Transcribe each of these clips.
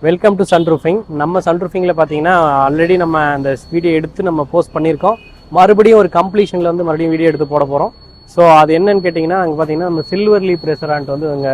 Welcome to சன்ரூஃபிங். நம்ம சன்ரூஃபிங்கில் பார்த்தீங்கன்னா already நம்ம அந்த வீடியோ எடுத்து நம்ம போஸ்ட் பண்ணியிருக்கோம். மறுபடியும் ஒரு கம்ப்ளீஷனில் வந்து மறுபடியும் வீடியோ எடுத்து போட போகிறோம். ஸோ அது என்னன்னு கேட்டிங்கன்னா, அங்கே பார்த்தீங்கன்னா நம்ம சில்வர் லீப் ரெஸ்டாரண்ட் வந்து அங்கே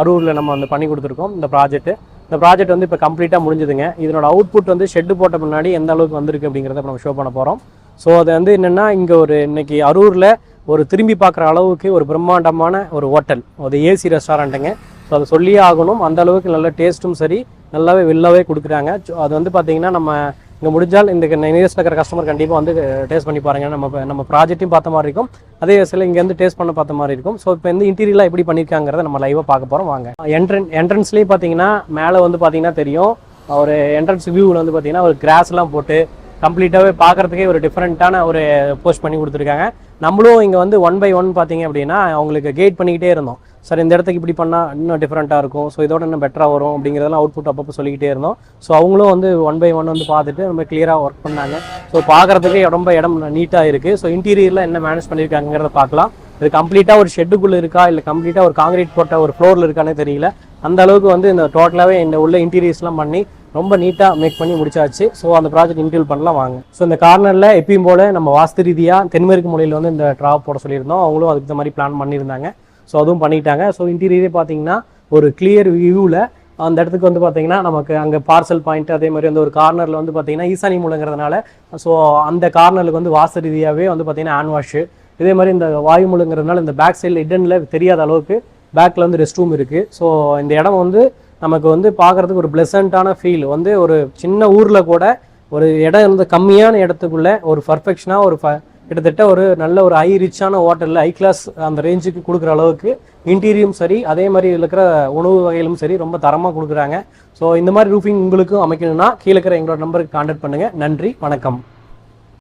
அரூரில் நம்ம வந்து பண்ணி கொடுத்துருக்கோம். இந்த ப்ராஜெக்ட் வந்து இப்போ கம்ப்ளீட்டாக முடிஞ்சுதுங்க. இதனோட அவுட்புட் வந்து ஷெட்டு போட்ட முன்னாடி எந்த அளவுக்கு வந்திருக்கு அப்படிங்கிறத நம்ம ஷோ பண்ண போகிறோம். ஸோ அது வந்து என்னென்னா, இங்கே இன்னைக்கு அரூரில் ஒரு திரும்பி பார்க்குற அளவுக்கு ஒரு பிரம்மாண்டமான ஒரு ஹோட்டல், ஒரு ஏசி ரெஸ்டாரண்ட்டுங்க. ஸோ அதை சொல்லியே ஆகணும். அந்த அளவுக்கு நல்ல டேஸ்ட்டும் சரி, நல்லாவே வெளிலவே கொடுக்குறாங்க. அது வந்து பார்த்தீங்கன்னா, நம்ம இங்கே முடிஞ்சால் இந்த நியரஸ்ட் இருக்கிற கஸ்டமர் கண்டிப்பாக வந்து டேஸ்ட் பண்ணி பாருங்கள். நம்ம ப்ராஜெக்ட்டையும் பார்த்த மாதிரி இருக்கும், அதே சில இங்கேருந்து டேஸ்ட் பண்ண பார்த்த மாதிரி இருக்கும். ஸோ இப்போ இந்த இன்டீரியர்லாம் எப்படி பண்ணியிருக்காங்கிறத நம்ம லைவாக பார்க்க போகிறோம். வாங்க. என்ட்ரன்ஸ்லேயே பார்த்தீங்கன்னா மேலே வந்து பார்த்தீங்கன்னா தெரியும், ஒரு என்ட்ரன்ஸ் வியூவில் வந்து பார்த்தீங்கன்னா ஒரு கிராஸ்லாம் போட்டு கம்ப்ளீட்டாகவே பார்க்குறதுக்கே ஒரு டிஃப்ரெண்ட்டான ஒரு போஸ்ட் பண்ணி கொடுத்துருக்காங்க. நம்மளும் இங்கே வந்து 1 by 1 பார்த்தீங்க அப்படின்னா அவங்களுக்கு கைட் பண்ணிக்கிட்டே இருந்தோம். சார் இந்த இடத்துக்கு இப்படி பண்ணால் இன்னும் டிஃப்ரெண்ட்டாக இருக்கும், ஸோ இதோட இன்னும் பெட்டராக வரும் அப்படிங்கிறதெல்லாம் அவுட்புட் அப்பப்போ சொல்லிக்கிட்டே இருந்தோம். ஸோ அவங்களும் வந்து 1 by 1 வந்து பார்த்துட்டு ரொம்ப கிளியராக ஒர்க் பண்ணாங்க. ஸோ பார்க்குறதுக்கே ரொம்ப இடம் நீட்டாக இருக்குது. ஸோ இன்டீரியரில் என்ன மேனேஜ் பண்ணியிருக்காங்கிறத பார்க்கலாம். இது கம்ப்ளீட்டாக ஒரு ஷெட்டுக்குள்ளே இருக்கா இல்லை கம்ப்ளீட்டாக ஒரு காங்கிரீட் போட்ட ஒரு ஃப்ளோரில் இருக்கானே தெரியல. அந்த அளவுக்கு வந்து இந்த டோட்டலாகவே இந்த உள்ள இன்டீரியர்ஸ்லாம் பண்ணி ரொம்ப நீட்டாக மேக் பண்ணி முடிச்சாச்சு. ஸோ அந்த ப்ராஜெக்ட் இன்க்ளூட் பண்ணலாம் வாங்க. ஸோ இந்த கார்னரில் எப்பயும் போல் நம்ம வாஸ்து ரீதியாக தென்மேற்கு மூலையில் வந்து இந்த ட்ராப் போட சொல்லியிருந்தோம். அவங்களும் அதுக்கு இந்த மாதிரி பிளான் பண்ணியிருந்தாங்க. ஸோ அதுவும் பண்ணிட்டாங்க. ஸோ இன்டீரியரே பார்த்தீங்கன்னா ஒரு கிளியர் வியூவில் அந்த இடத்துக்கு வந்து பார்த்தீங்கன்னா நமக்கு அங்கே பார்சல் பாயிண்ட், அதே மாதிரி வந்து ஒரு கார்னரில் வந்து பார்த்தீங்கன்னா ஈசானி மூலங்கிறதுனால ஸோ அந்த கார்னருக்கு வந்து வாஸ்து ரீதியாகவே வந்து பார்த்தீங்கன்னா ஹேண்ட் வாஷு, இதே மாதிரி இந்த வாயு மூலங்கிறதுனால இந்த பேக் சைடில் இடனில் தெரியாத அளவுக்கு பேக்கில் வந்து ரெஸ்ட் ரூம் இருக்குது. ஸோ இந்த இடம் வந்து நமக்கு வந்து பார்க்குறதுக்கு ஒரு ப்ளசண்ட்டான ஃபீல் வந்து ஒரு சின்ன ஊரில் கூட ஒரு இடம் வந்து கம்மியான இடத்துக்குள்ளே ஒரு பர்ஃபெக்ஷனாக ஒரு கிட்டத்தட்ட ஒரு நல்ல ஒரு ஹை ரிச்சான ஹோட்டலில் ஹை கிளாஸ் அந்த ரேஞ்சுக்கு கொடுக்குற அளவுக்கு இன்டீரியும் சரி, அதே மாதிரி இருக்கிற உணவு வகைகளும் சரி ரொம்ப தரமாக கொடுக்குறாங்க. ஸோ இந்த மாதிரி ரூஃபிங் உங்களுக்கும் அமைக்கணும்னா கீழே இருக்கிற எங்களோட நம்பருக்கு கான்டாக்ட் பண்ணுங்கள். நன்றி, வணக்கம்.